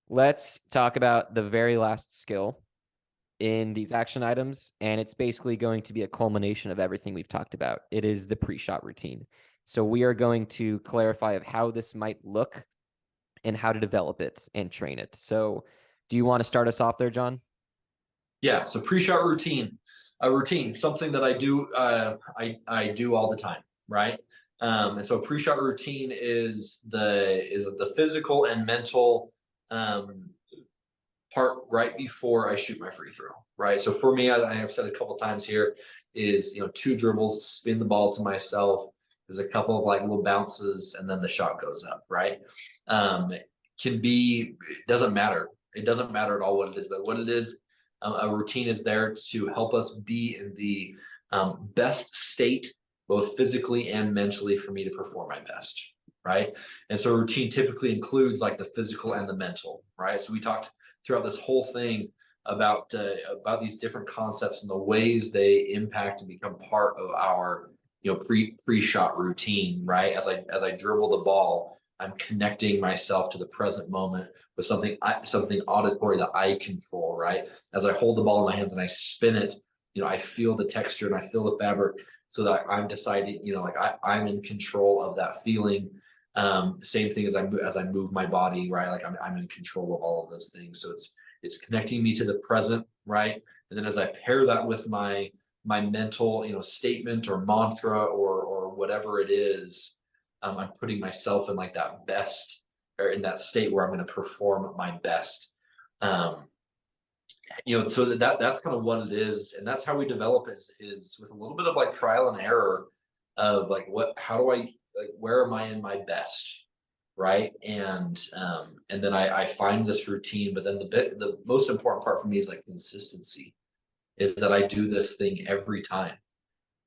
Let's talk about the very last skill in these action items, and it's basically going to be a culmination of everything we've talked about. It is the pre-shot routine. So we are going to clarify of how this might look and how to develop it and train it. So do you want to start us off there, John? Yeah, so pre-shot routine, a routine, something that I do, I do all the time, right? And so pre-shot routine is the physical and mental um, part right before I shoot my free throw, right? So for me, I have said a couple times here, is two dribbles, spin the ball to myself. There's a couple of like little bounces, and then the shot goes up, right? Can be, it doesn't matter. It doesn't matter at all what it is, but what it is, a routine is there to help us be in the best state, both physically and mentally, for me to perform my best, right? And so routine typically includes like the physical and the mental, right? So we talked throughout this whole thing about these different concepts and the ways they impact and become part of our pre-shot routine, right? As I dribble the ball, I'm connecting myself to the present moment with something auditory that I control, right? As I hold the ball in my hands and I spin it, I feel the texture and I feel the fabric, so that I'm deciding, like I'm in control of that feeling. Same thing as I move my body, right? Like I'm in control of all of those things. So it's connecting me to the present, right? And then as I pair that with my mental, statement or mantra or whatever it is, I'm putting myself in like that best, or in that state where I'm going to perform my best. Um, so that's kind of what it is, and that's how we develop, is with a little bit of like trial and error of like, how do I, like, where am I in my best, right? And then I find this routine, but then the most important part for me is like consistency, is that I do this thing every time,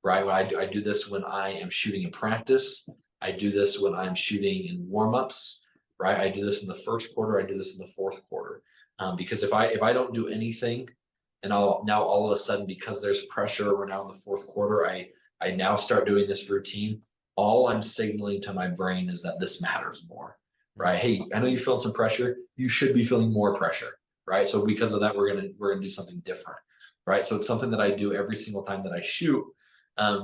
right? When I do this when I am shooting in practice. I do this when I'm shooting in warmups, right? I do this in the first quarter. I do this in the fourth quarter, because if I don't do anything, and I'll now all of a sudden, because there's pressure, we're now in the fourth quarter. I now start doing this routine. All I'm signaling to my brain is that this matters more, right? Hey, I know you're feeling some pressure. You should be feeling more pressure, right? So because of that, we're gonna do something different, right? So it's something that I do every single time that I shoot,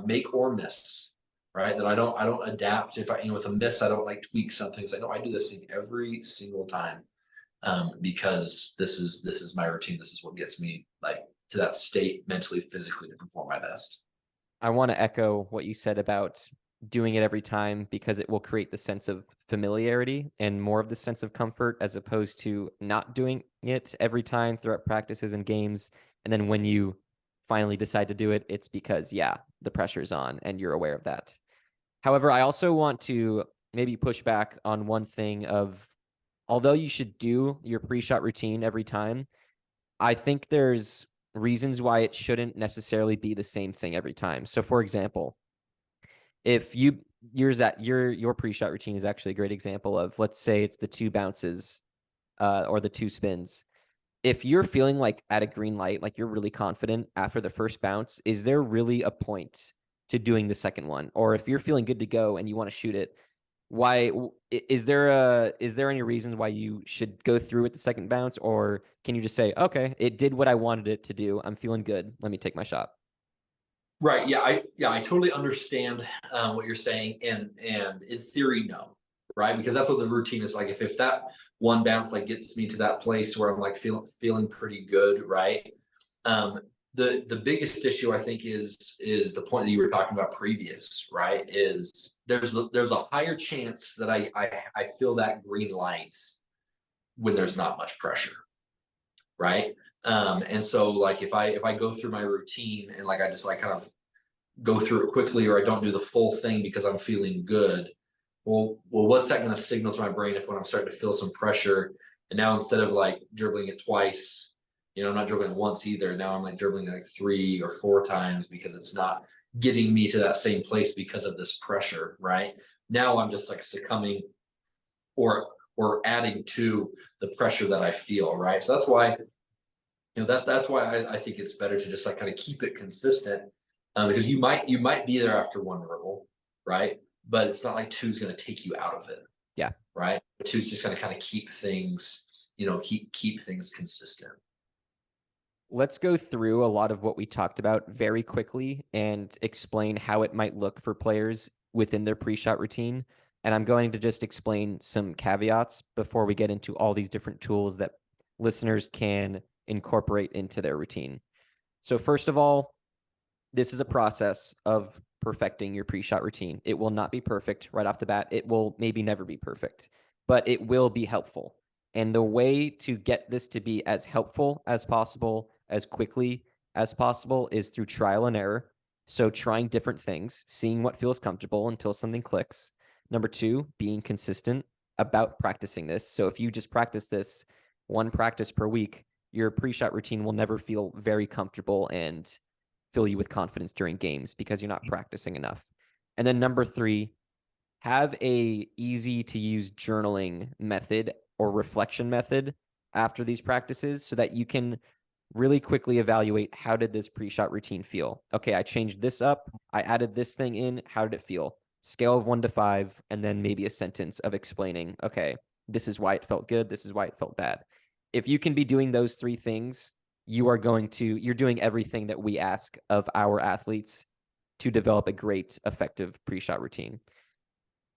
make or miss, right? That I don't adapt. If I, with a miss, I don't like tweak something. It's like, no, I do this thing every single time, because this is my routine. This is what gets me like to that state mentally, physically, to perform my best. I want to echo what you said about doing it every time because it will create the sense of familiarity and more of the sense of comfort as opposed to not doing it every time throughout practices and games. And then when you finally decide to do it, it's because, yeah, the pressure's on and you're aware of that. However, I also want to maybe push back on one thing of although you should do your pre-shot routine every time, I think there's reasons why it shouldn't necessarily be the same thing every time. So for example, if your pre-shot routine is actually a great example of, let's say it's the two bounces or the two spins. If you're feeling like at a green light, like you're really confident after the first bounce, is there really a point to doing the second one? Or if you're feeling good to go and you want to shoot it, why is there any reasons why you should go through with the second bounce, or can you just say, okay, it did what I wanted it to do, I'm feeling good, let me take my shot? Right. Yeah. I totally understand what you're saying, and in theory, no. Right. Because that's what the routine is like. If that one bounce like gets me to that place where I'm like feeling pretty good, right? Um, the biggest issue, I think, is the point that you were talking about previous, right? Is there's a higher chance that I feel that green light when there's not much pressure, right? And so like if I go through my routine and like I just like kind of go through it quickly, or I don't do the full thing because I'm feeling good. Well, what's that going to signal to my brain if when I'm starting to feel some pressure, and now instead of like dribbling it twice, I'm not dribbling it once either. Now I'm like dribbling like 3 or 4 times because it's not getting me to that same place because of this pressure, right? Now I'm just like succumbing or adding to the pressure that I feel, right? So that's why that's why I think it's better to just like kind of keep it consistent, because you might be there after one dribble, right? But it's not like two's going to take you out of it, Yeah. right? Two's just going to kind of keep things keep things consistent. Let's go through a lot of what we talked about very quickly and explain how it might look for players within their pre-shot routine. And I'm going to just explain some caveats before we get into all these different tools that listeners can incorporate into their routine. So first of all, this is a process of perfecting your pre-shot routine. It will not be perfect right off the bat. It will maybe never be perfect, but it will be helpful. And the way to get this to be as helpful as possible, as quickly as possible, is through trial and error. So trying different things, seeing what feels comfortable until something clicks. Number two, being consistent about practicing this. So if you just practice this one practice per week, your pre-shot routine will never feel very comfortable and fill you with confidence during games because you're not practicing enough. And then number three, have a easy to use journaling method or reflection method after these practices so that you can really quickly evaluate, how did this pre-shot routine feel? Okay, I changed this up, I added this thing in, how did it feel? Scale of 1 to 5, and then maybe a sentence of explaining, okay, this is why it felt good, this is why it felt bad. If you can be doing those three things, you're doing everything that we ask of our athletes to develop a great, effective pre-shot routine.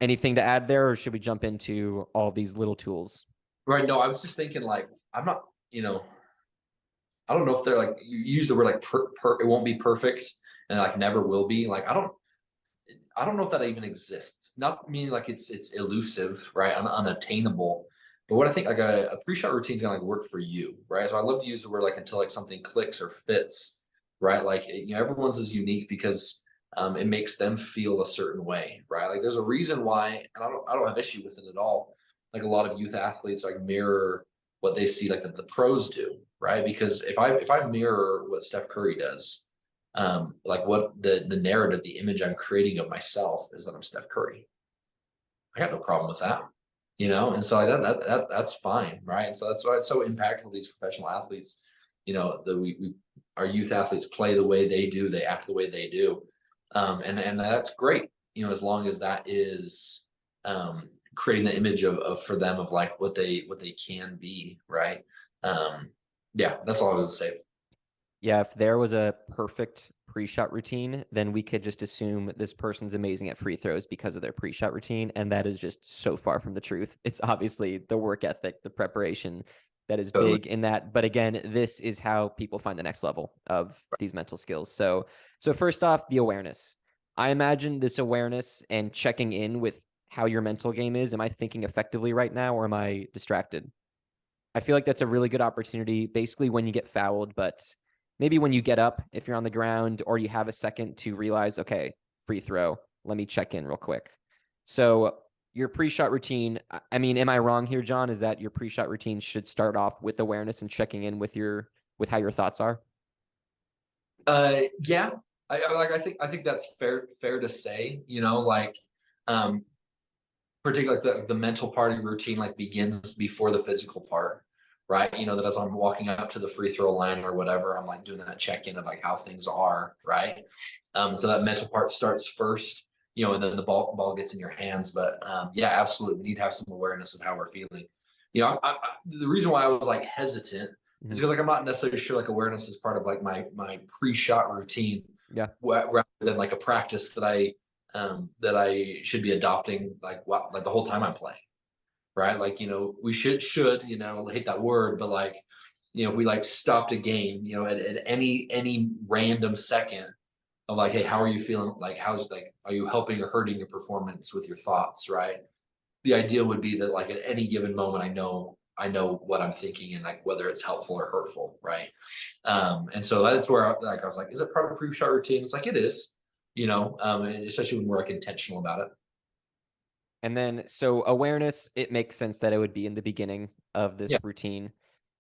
Anything to add there, or should we jump into all these little tools? Right. No, I was just thinking like I'm not, I don't know if they're like you use the word like it won't be perfect and like never will be. Like I don't know if that even exists. Not meaning like it's elusive, right? Unattainable. But what I think like a pre-shot routine is gonna like work for you, right? So I love to use the word like until like something clicks or fits, right? Like everyone's is unique because it makes them feel a certain way, right? Like there's a reason why, and I don't have issue with it at all. Like a lot of youth athletes like mirror what they see like the pros do, right? Because if I mirror what Steph Curry does, like what the narrative, the image I'm creating of myself is that I'm Steph Curry. I got no problem with that, and so like that's fine, right? And so that's why it's so impactful. These professional athletes, that we our youth athletes play the way they do, they act the way they do, and that's great, as long as that is creating the image of for them of like what they can be, right? Um, yeah, that's all I would say. Yeah, if there was a perfect pre-shot routine, then we could just assume this person's amazing at free throws because of their pre-shot routine, and that is just so far from the truth. It's obviously the work ethic, the preparation that is Totally. big in that. But again, this is how people find the next level of these mental skills. So first off, the awareness. I imagine this awareness and checking in with how your mental game is. Am I thinking effectively right now, or am I distracted? I feel like that's a really good opportunity, basically when you get fouled, but maybe when you get up, if you're on the ground, or you have a second to realize, okay, free throw, let me check in real quick. So your pre-shot routine, I mean, am I wrong here, John? Is that your pre-shot routine should start off with awareness and checking in with how your thoughts are? Yeah, I think that's fair to say. Like, um, particularly like the mental part of your routine like begins before the physical part, right? That as I'm walking up to the free throw line or whatever, I'm like doing that check in of like how things are, right? So that mental part starts first, and then the ball gets in your hands. But yeah, absolutely, we need to have some awareness of how we're feeling. The reason why I was like hesitant is Mhm. because like I'm not necessarily sure like awareness is part of like my pre-shot routine Yeah. rather than like a practice that I should be adopting like the whole time I'm playing, right? Like, we should, hate that word, but like, if we like stopped a game, at any random second of like, hey, how are you feeling? Like, are you helping or hurting your performance with your thoughts, right? The ideal would be that like at any given moment, I know what I'm thinking and like whether it's helpful or hurtful, right? And so that's where like I was like, is it part of a pre-shot routine? It's like it is, and especially when we're like intentional about it. And then, so awareness, it makes sense that it would be in the beginning of Yeah. this routine.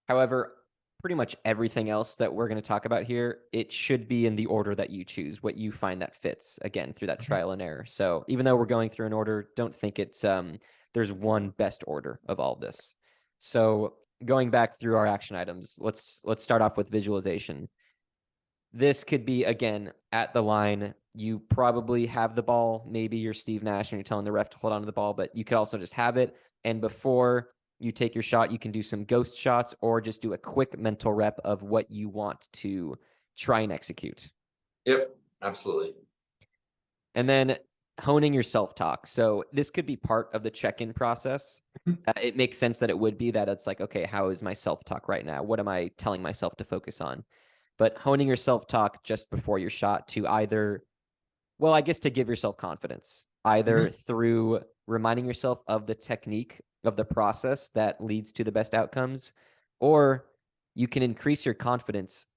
However, pretty much everything else that we're going to talk about here, it should be in the order that you choose, what you find that fits, again, through that Mhm. trial and error. So even though we're going through an order, don't think there's one best order of all of this. So going back through our action items, let's start off with visualization. This could be, again, at the line. You probably have the ball. Maybe you're Steve Nash and you're telling the ref to hold on to the ball, but you could also just have it. And before you take your shot, you can do some ghost shots or just do a quick mental rep of what you want to try and execute. Yep, absolutely. And then honing your self-talk. So this could be part of the check-in process. It makes sense that it would be that it's like, okay, how is my self-talk right now? What am I telling myself to focus on? But honing your self-talk just before your shot to either, well, I guess to give yourself confidence, either Mhm. through reminding yourself of the technique of the process that leads to the best outcomes, or you can increase your confidence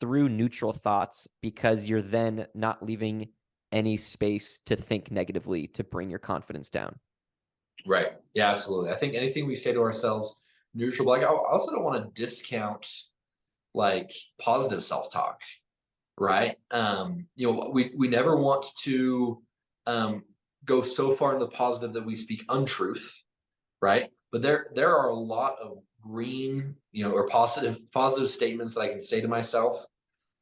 through neutral thoughts because you're then not leaving any space to think negatively to bring your confidence down. Right. Yeah, absolutely. I think anything we say to ourselves, neutral, like I also don't want to discount like positive self-talk, right? We never want to um, go so far in the positive that we speak untruth, right? But there are a lot of green, or positive statements that I can say to myself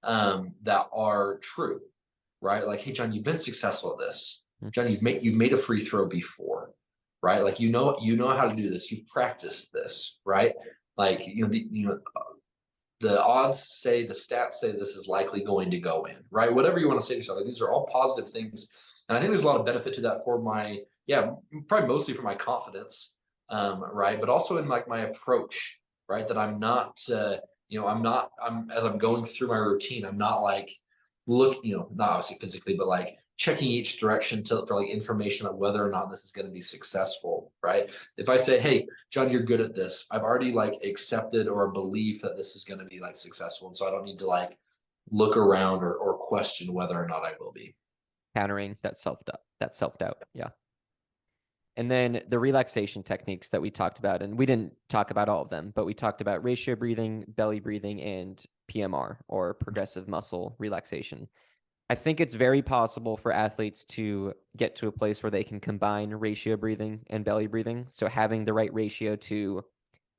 that are true, right? Like, hey, John, you've been successful at this. Mm. John, you've made a free throw before, right? Like you know how to do this. You've practiced this, right? Like the odds say, the stats say this is likely going to go in, right? Whatever you want to say to yourself, like, these are all positive things, and I think there's a lot of benefit to that for my, yeah, probably mostly for my confidence, right? But also in like my approach, right? That I'm not, I'm as I'm going through my routine, I'm not like not obviously physically, but like checking each direction for like information on whether or not this is going to be successful, right? If I say, hey, John, you're good at this, I've already like accepted or a belief that this is going to be like successful. And so I don't need to like look around or question whether or not I will be. Countering that self-doubt. Yeah. And then the relaxation techniques that we talked about, and we didn't talk about all of them, but we talked about ratio breathing, belly breathing, and PMR or progressive muscle relaxation. I think it's very possible for athletes to get to a place where they can combine ratio breathing and belly breathing. So having the right ratio to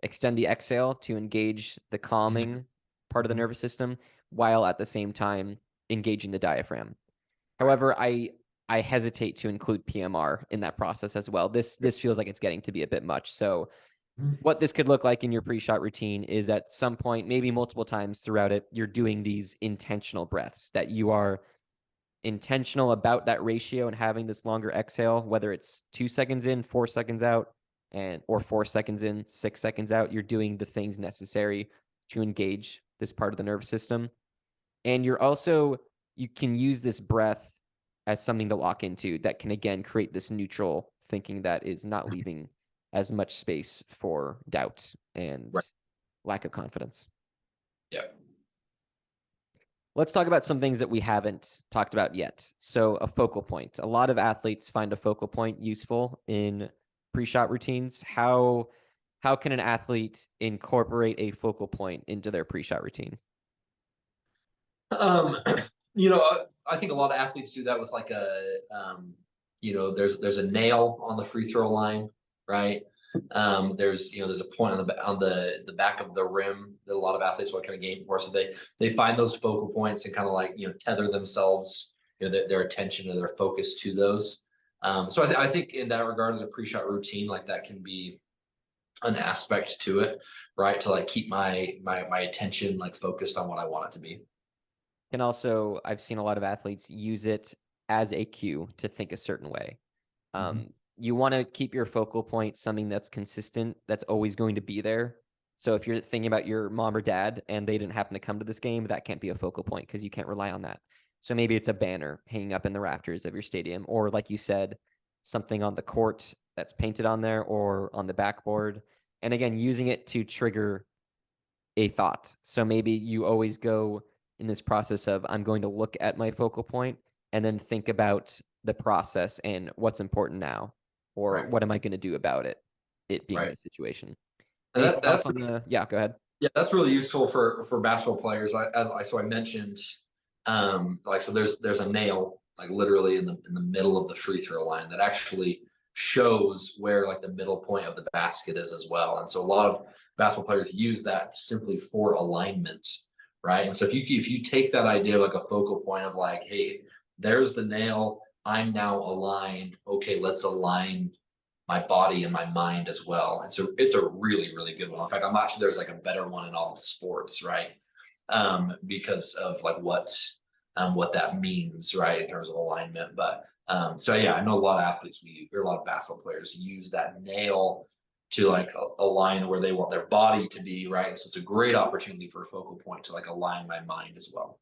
extend the exhale to engage the calming part of the Mhm. nervous system while at the same time engaging the diaphragm. Right. However, I hesitate to include PMR in that process as well. This feels like it's getting to be a bit much. So Mhm. what this could look like in your pre-shot routine is at some point, maybe multiple times throughout it, you're doing these intentional breaths that you are intentional about that ratio and having this longer exhale, whether it's 2 seconds in, 4 seconds out, and or 4 seconds in, 6 seconds out. You're doing the things necessary to engage this part of the nervous system. And you can use this breath as something to lock into that can again create this neutral thinking that is not leaving as much space for doubt and Right. lack of confidence. Yeah. Let's talk about some things that we haven't talked about yet. So, a focal point. A lot of athletes find a focal point useful in pre-shot routines. How can an athlete incorporate a focal point into their pre-shot routine? Um, I think a lot of athletes do that with like there's a nail on the free throw line, right? There's a point on the back of the rim that a lot of athletes will kind of game for. So they find those focal points and kind of like tether themselves, their attention and their focus to those. So I think in that regard, as a pre-shot routine, like that can be an aspect to it, right? To like keep my attention like focused on what I want it to be. And also, I've seen a lot of athletes use it as a cue to think a certain way. Mhm. You want to keep your focal point something that's consistent, that's always going to be there. So if you're thinking about your mom or dad and they didn't happen to come to this game, that can't be a focal point because you can't rely on that. So maybe it's a banner hanging up in the rafters of your stadium, or like you said, something on the court that's painted on there or on the backboard. And again, using it to trigger a thought. So maybe you always go in this process of I'm going to look at my focal point and then think about the process and what's important now or Right. what am I going to do about it being Right. the situation. And Anything that's else on the yeah, go ahead. yeah, that's really useful for basketball players. I mentioned, like, so there's a nail like literally in the middle of the free throw line that actually shows where like the middle point of the basket is as well. And so a lot of basketball players use that simply for alignment, right? And so if you take that idea of like a focal point of like, hey, there's the nail, I'm now aligned. Okay, let's align my body and my mind as well. And so it's a really, really good one. In fact, I'm not sure there's like a better one in all of sports, right? Because of like what that means, right, in terms of alignment. But so yeah, I know a lot of athletes or a lot of basketball players use that nail to like align where they want their body to be, right? So it's a great opportunity for a focal point to like align my mind as well.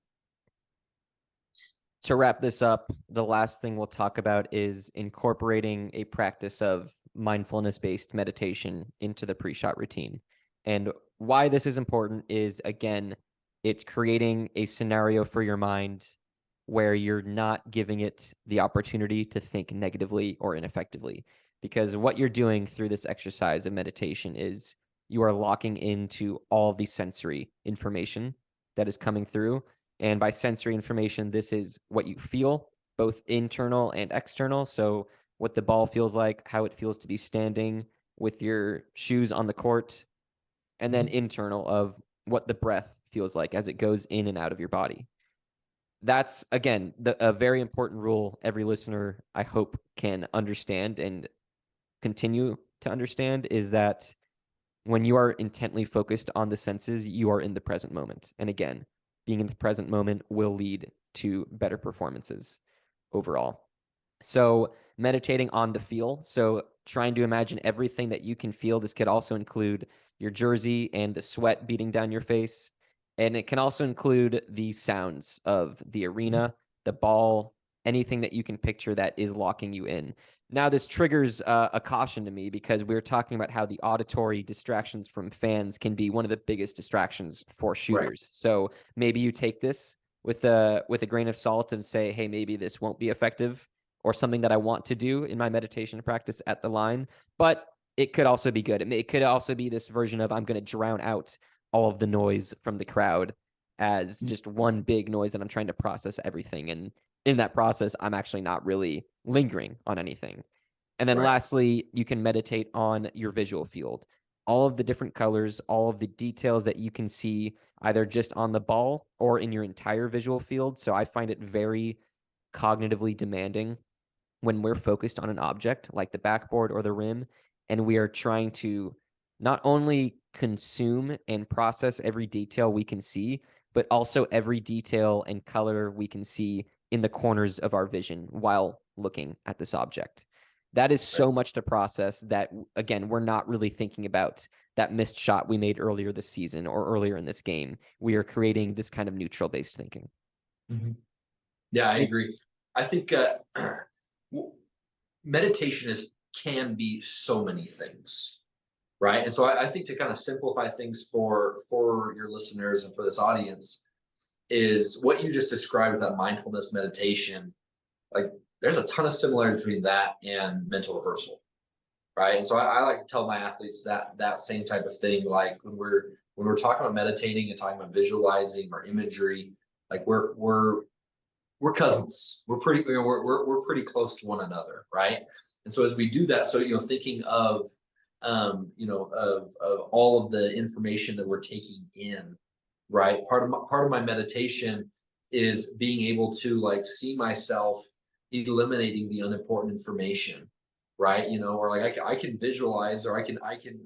To wrap this up, the last thing we'll talk about is incorporating a practice of mindfulness based meditation into the pre shot routine. And why this is important is, again, it's creating a scenario for your mind where you're not giving it the opportunity to think negatively or ineffectively. Because what you're doing through this exercise of meditation is you are locking into all the sensory information that is coming through. And by sensory information, this is what you feel, both internal and external. So, what the ball feels like, how it feels to be standing with your shoes on the court, and then Mhm. internal of what the breath feels like as it goes in and out of your body. That's, again, a very important rule every listener, I hope, can understand and continue to understand is that when you are intently focused on the senses, you are in the present moment. And again, being in the present moment will lead to better performances overall. So, meditating on the feel. So, trying to imagine everything that you can feel. This could also include your jersey and the sweat beating down your face. And it can also include the sounds of the Mhm. arena, the ball, anything that you can picture that is locking you in. Now, this triggers a caution to me because we were talking about how the auditory distractions from fans can be one of the biggest distractions for Right. shooters. So maybe you take this with a grain of salt and say, hey, maybe this won't be effective or something that I want to do in my meditation practice at the line. But it could also be good. It could also be this version of I'm going to drown out all of the noise from the crowd as Mm. just one big noise that I'm trying to process everything. And in that process, I'm actually not really lingering on anything. And then Right. lastly, you can meditate on your visual field. All of the different colors, all of the details that you can see either just on the ball or in your entire visual field. So I find it very cognitively demanding when we're focused on an object like the backboard or the rim, and we are trying to not only consume and process every detail we can see, but also every detail and color we can see in the corners of our vision while looking at this object. That is Right. so much to process that, again, we're not really thinking about that missed shot we made earlier this season or earlier in this game. We are creating this kind of neutral based thinking. Mhm. Yeah, I It- agree. I think w- meditation is can be so many things, right? And so I think to kind of simplify things for your listeners and for this audience is what you just described with that mindfulness meditation. Like, there's a ton of similarities between that and mental rehearsal, right? And so I like to tell my athletes that same type of thing. Like when we're talking about meditating and talking about visualizing or imagery, like we're cousins. We're pretty, we're pretty close to one another, right? And so as we do that, so thinking of of all of the information that we're taking in, right? Part of my meditation is being able to like see myself eliminating the unimportant information, right? Or like I can visualize, or I can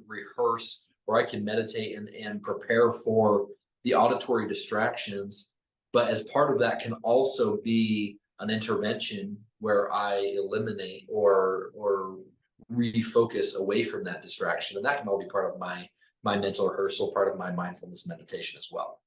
rehearse, or I can meditate and prepare for the auditory distractions, but as part of that can also be an intervention where I eliminate or refocus away from that distraction. And that can all be part of my mental rehearsal, part of my mindfulness meditation as well.